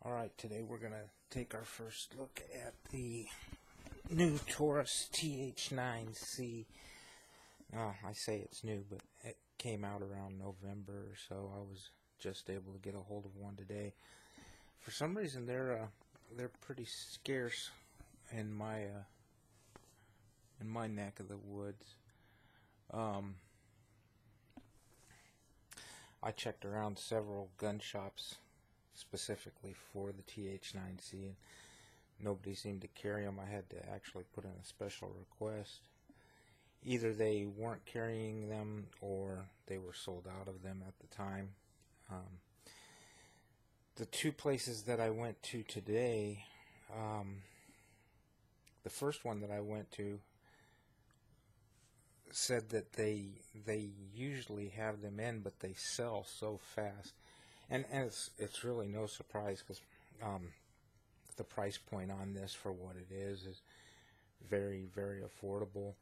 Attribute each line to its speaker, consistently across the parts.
Speaker 1: Alright, today we're going to take our first look at the new Taurus TH9c. I say it's new, but it came out around November, so I was just able to get a hold of one today. For some reason, they're pretty scarce in my neck of the woods. I checked around several gun shops specifically for the TH9c, and nobody seemed to carry them. I had to actually put in a special request. Either they weren't carrying them or they were sold out of them at the time. The two places that I went to today, the first one that I went to said that they usually have them in, but they sell so fast. And it's really no surprise, because the price point on this for what it is very, very affordable,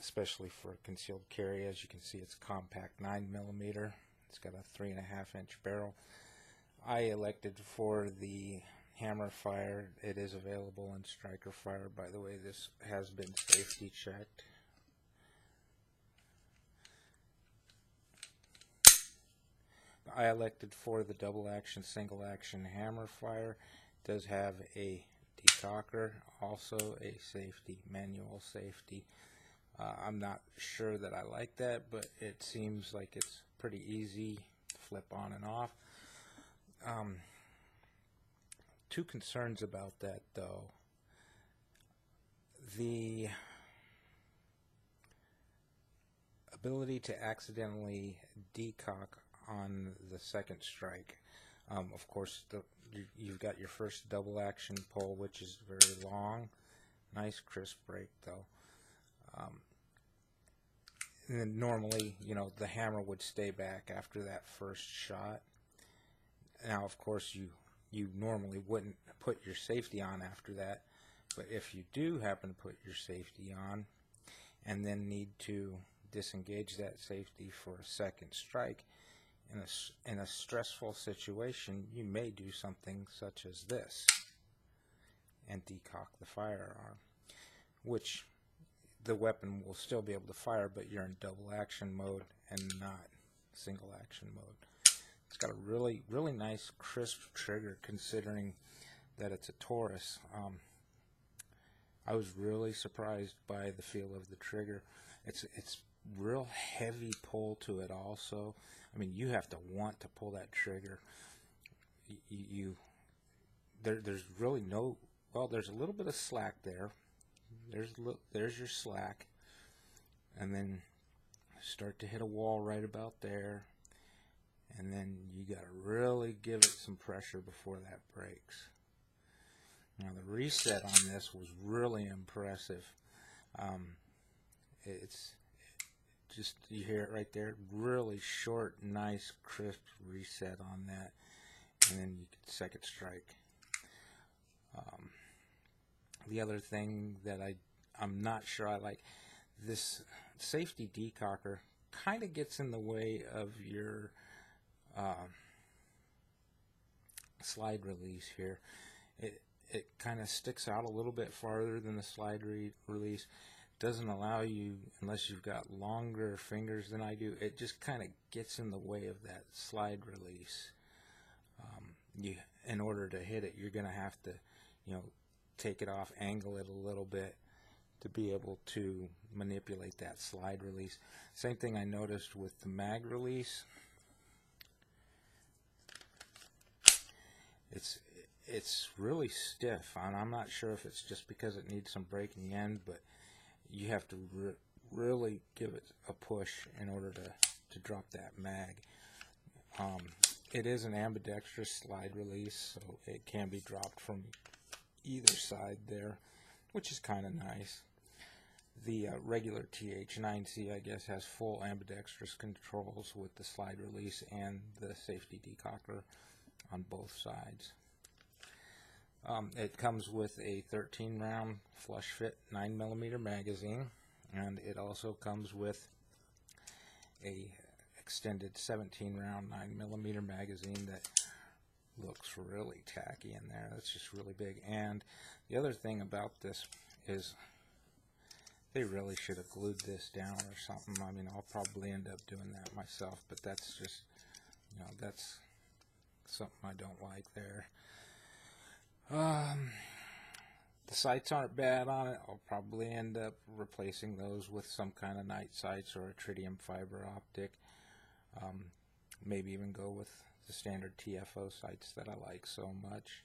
Speaker 1: especially for concealed carry. As you can see, it's compact 9mm. It's got a 3.5-inch barrel. I elected for the hammer fire. It is available in striker fire. By the way, this has been safety checked. I elected for the double action, single action hammer fire. It does have a decocker, also a safety, manual safety. I'm not sure that I like that, but it seems like it's pretty easy to flip on and off. Two concerns about that, though. The ability to accidentally decock on the second strike. Of course, you've got your first double action pull, which is very long. Nice crisp break, though. And then normally, the hammer would stay back after that first shot. Now, of course, you normally wouldn't put your safety on after that, but if you do happen to put your safety on and then need to disengage that safety for a second strike, in a stressful situation, you may do something such as this and decock the firearm, which the weapon will still be able to fire, but you're in double action mode and not single action mode. It's got a really, really nice crisp trigger, considering that it's a Taurus. I was really surprised by the feel of the trigger. It's real heavy pull to it also. I mean, you have to want to pull that trigger. There's really no, well, there's a little bit of slack there. There's your slack, and then start to hit a wall right about there, and then you got to really give it some pressure before that breaks. Now, the reset on this was really impressive. It's just, you hear it right there, really short, nice, crisp reset on that, and then you get second strike. The other thing that I'm not sure I like, this safety decocker kind of gets in the way of your slide release here. It kind of sticks out a little bit farther than the slide release. Doesn't allow you, unless you've got longer fingers than I do, it just kind of gets in the way of that slide release. In order to hit it, you're going to have to, take it off, angle it a little bit to be able to manipulate that slide release. Same thing I noticed with the mag release. It's really stiff, and I'm not sure if it's just because it needs some break in the end, but you have to really give it a push in order to drop that mag. It is an ambidextrous slide release, so it can be dropped from either side there, which is kind of nice. The regular TH9c, I guess, has full ambidextrous controls with the slide release and the safety decocker on both sides. It comes with a 13-round flush fit 9mm magazine, and it also comes with a extended 17-round 9mm magazine that looks really tacky in there. That's just really big. And the other thing about this is they really should have glued this down or something. I mean, I'll probably end up doing that myself, but that's just, you know, that's something I don't like there. The sights aren't bad on it. I'll probably end up replacing those with some kind of night sights or a tritium fiber optic. Maybe even go with the standard TFO sights that I like so much.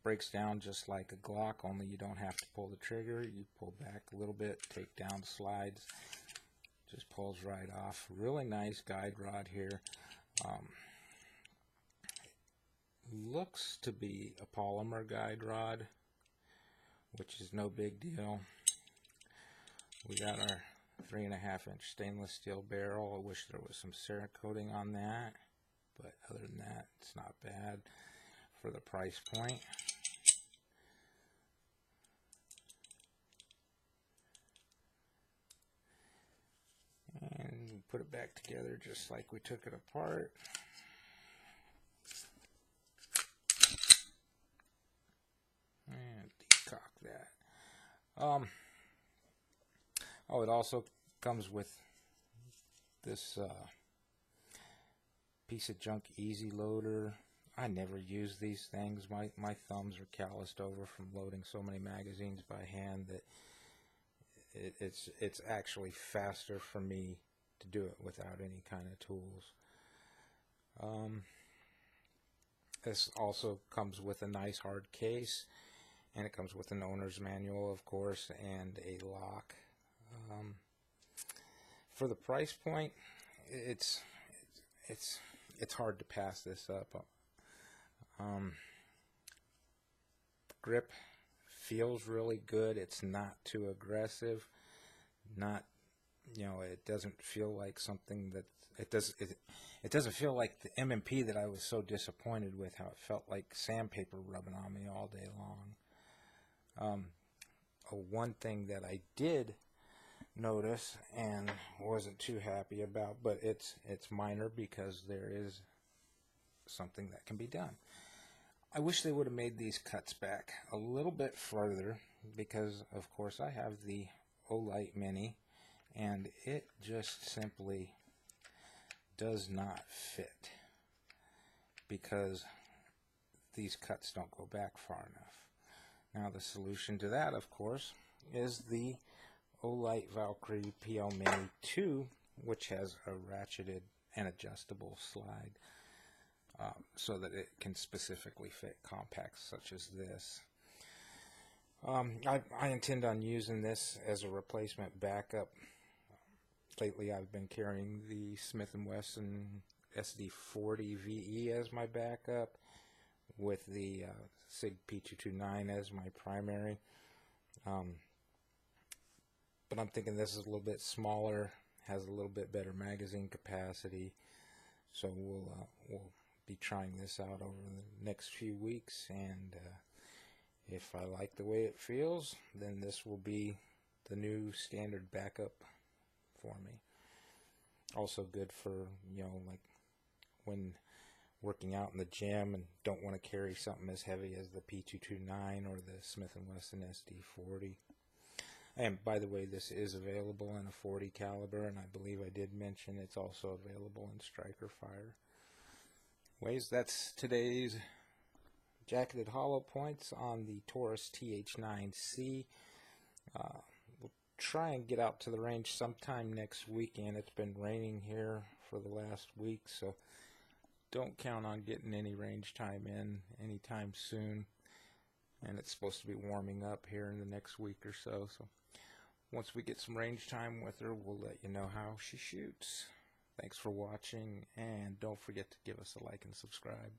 Speaker 1: Breaks down just like a Glock, only you don't have to pull the trigger. You pull back a little bit, take down the slides, just pulls right off. Really nice guide rod here. Looks to be a polymer guide rod, which is no big deal. We got our 3.5-inch stainless steel barrel. I wish there was some Cerakoting on that, but other than that, it's not bad for the price point. And put it back together just like we took it apart. And decock that. Oh, it also comes with this piece of junk easy loader. I never use these things. My thumbs are calloused over from loading so many magazines by hand that it's actually faster for me to do it without any kind of tools. This also comes with a nice hard case, and it comes with an owner's manual, of course, and a lock. For the price point, it's hard to pass this up. Grip feels really good. It's not too aggressive. Not, you know, it doesn't feel like something that it doesn't feel like the M&P that I was so disappointed with, how it felt like sandpaper rubbing on me all day long. One thing that I did notice and wasn't too happy about, but it's minor because there is something that can be done. I wish they would have made these cuts back a little bit further, because of course I have the Olight Mini and it just simply does not fit because these cuts don't go back far enough. Now the solution to that, of course, is the Olight Valkyrie PL Mini 2, which has a ratcheted and adjustable slide so that it can specifically fit compacts such as this. I intend on using this as a replacement backup. Lately I've been carrying the Smith & Wesson SD40 VE as my backup, with the SIG P229 as my primary. But I'm thinking this is a little bit smaller, has a little bit better magazine capacity, so we'll be trying this out over the next few weeks, and if I like the way it feels, then this will be the new standard backup for me. Also good for, you know, like when working out in the gym and don't want to carry something as heavy as the P229 or the Smith & Wesson SD40. And by the way, this is available in a 40 caliber, and I believe I did mention it's also available in striker fire. Anyways, that's today's jacketed hollow points on the Taurus TH9c. We'll try and get out to the range sometime next weekend. It's been raining here for the last week, so don't count on getting any range time in anytime soon. And it's supposed to be warming up here in the next week or so. So once we get some range time with her, we'll let you know how she shoots. Thanks for watching, and don't forget to give us a like and subscribe.